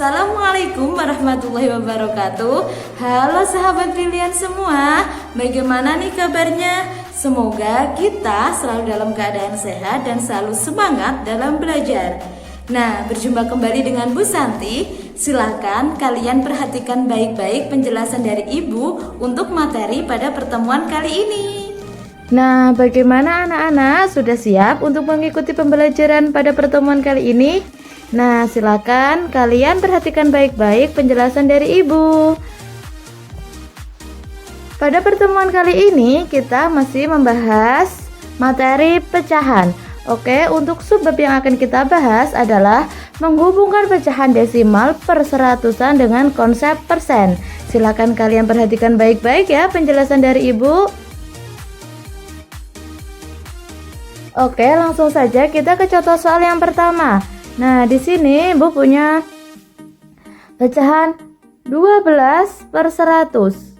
Assalamualaikum warahmatullahi wabarakatuh. Halo sahabat brilian semua, bagaimana nih kabarnya? Semoga kita selalu dalam keadaan sehat dan selalu semangat dalam belajar. Nah, berjumpa kembali dengan Bu Santi. Silahkan kalian perhatikan baik-baik penjelasan dari Ibu untuk materi pada pertemuan kali ini. Nah, bagaimana anak-anak? Sudah siap untuk mengikuti pembelajaran pada pertemuan kali ini? Nah, silakan kalian perhatikan baik-baik penjelasan dari Ibu. Pada pertemuan kali ini kita masih membahas materi pecahan. Oke, untuk subbab yang akan kita bahas adalah menghubungkan pecahan desimal per seratusan dengan konsep persen. Silakan kalian perhatikan baik-baik ya penjelasan dari Ibu. Oke, langsung saja kita ke contoh soal yang pertama. Nah, di sini Ibu punya pecahan 12 per 100.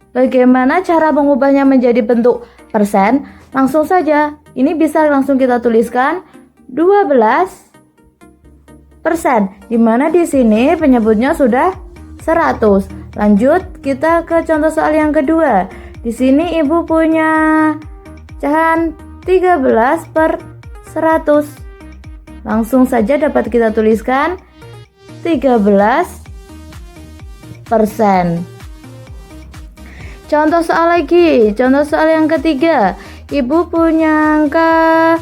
Bagaimana cara mengubahnya menjadi bentuk persen? Langsung saja, ini bisa langsung kita tuliskan 12%, dimana di sini penyebutnya sudah 100. Lanjut, kita ke contoh soal yang kedua. Di sini Ibu punya pecahan 13 per 100. Langsung saja dapat kita tuliskan 13%. Contoh soal lagi, contoh soal yang ketiga. Ibu punya angka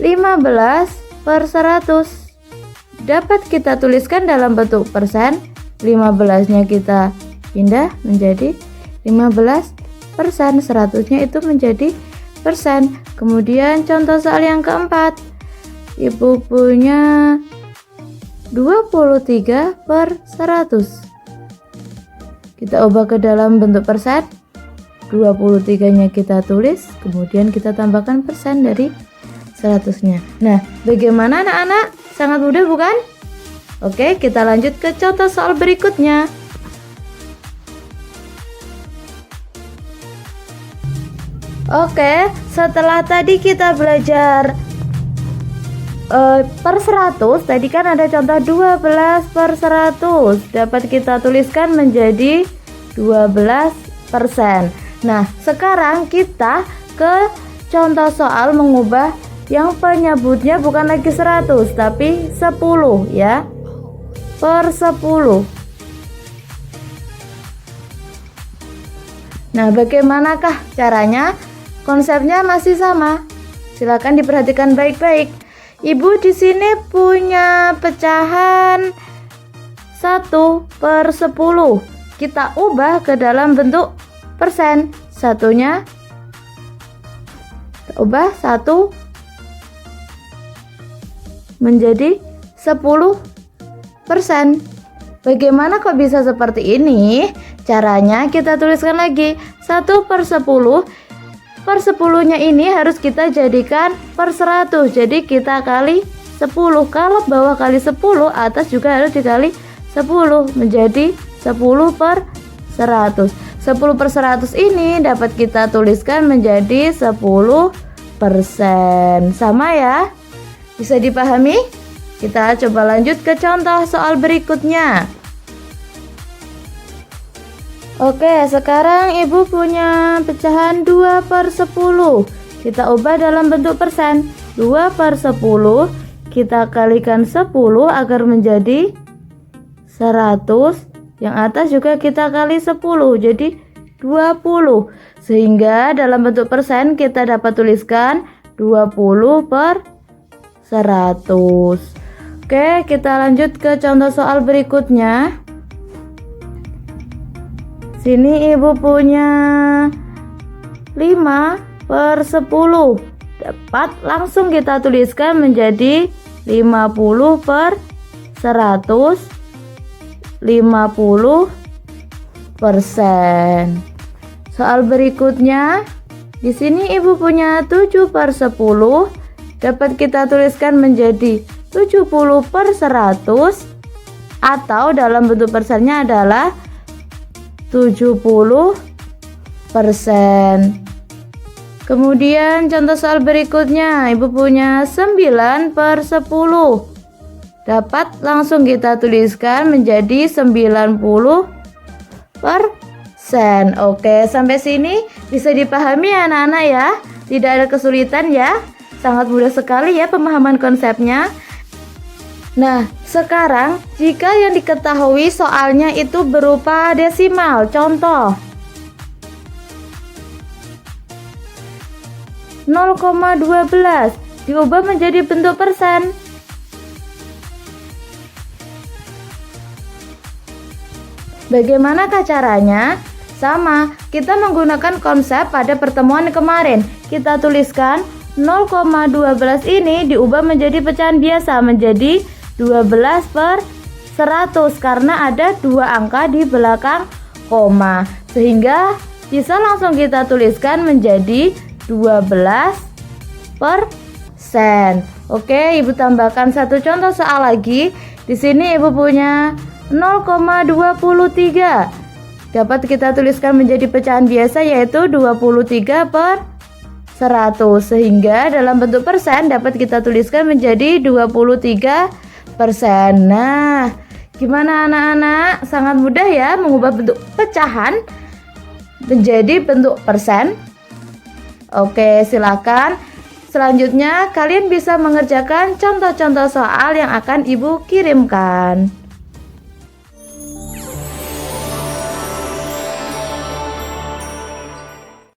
15 per 100. Dapat kita tuliskan dalam bentuk persen. 15-nya kita pindah menjadi 15%, 100-nya itu menjadi persen. Kemudian contoh soal yang keempat. Ibu punya 23 per 100. Kita ubah ke dalam bentuk persen. 23-nya kita tulis, kemudian kita tambahkan persen dari 100-nya. Nah, bagaimana anak-anak? Sangat mudah bukan? Oke, kita lanjut ke contoh soal berikutnya. Oke, setelah tadi kita belajar per 100, tadi kan ada contoh 12 per 100. Dapat kita tuliskan menjadi 12%. Nah, sekarang kita ke contoh soal mengubah yang penyebutnya bukan lagi 100, tapi 10 ya. Per 10. Nah, bagaimanakah caranya? Konsepnya masih sama. Silakan diperhatikan baik-baik. Ibu di sini punya pecahan 1 per 10. Kita ubah ke dalam bentuk persen. Satunya kita ubah 1 menjadi 10%. Bagaimana kok bisa seperti ini? Caranya kita tuliskan lagi 1 per 10. Per 10-nya ini harus kita jadikan per 100. Jadi kita kali 10. Kalau bawah kali 10, atas juga harus dikali 10. Menjadi 10 per 100. 10 per 100 ini dapat kita tuliskan menjadi 10%. Sama ya? Bisa dipahami? Kita coba lanjut ke contoh soal berikutnya. Oke, sekarang Ibu punya pecahan 2 per 10. Kita ubah dalam bentuk persen. 2 per 10 kita kalikan 10 agar menjadi 100. Yang atas juga kita kali 10, jadi 20. Sehingga dalam bentuk persen kita dapat tuliskan 20 per 100. Oke, kita lanjut ke contoh soal berikutnya. Sini Ibu punya 5 per 10. Dapat langsung kita tuliskan menjadi 50 per 100. 50%. Soal berikutnya. Di sini Ibu punya 7 per 10. Dapat kita tuliskan menjadi 70 per 100. Atau dalam bentuk persennya adalah 70%. Kemudian contoh soal berikutnya, Ibu punya 9 per 10. dapat langsung kita tuliskan menjadi 90%. Oke, sampai sini bisa dipahami ya anak-anak ya. Tidak ada kesulitan ya. Sangat mudah sekali ya pemahaman konsepnya. Nah, sekarang jika yang diketahui soalnya itu berupa desimal, contoh 0,12 diubah menjadi bentuk persen. Bagaimanakah caranya? Sama, kita menggunakan konsep pada pertemuan kemarin. Kita tuliskan 0,12 ini diubah menjadi pecahan biasa menjadi 12/100 karena ada dua angka di belakang koma. Sehingga bisa langsung kita tuliskan menjadi 12%. Oke, Ibu tambahkan satu contoh soal lagi. Di sini Ibu punya 0,23. Dapat kita tuliskan menjadi pecahan biasa yaitu 23/100. Sehingga dalam bentuk persen dapat kita tuliskan menjadi 23%. Nah, gimana anak-anak? Sangat mudah ya mengubah bentuk pecahan menjadi bentuk persen. Oke, silakan. Selanjutnya kalian bisa mengerjakan contoh-contoh soal yang akan Ibu kirimkan.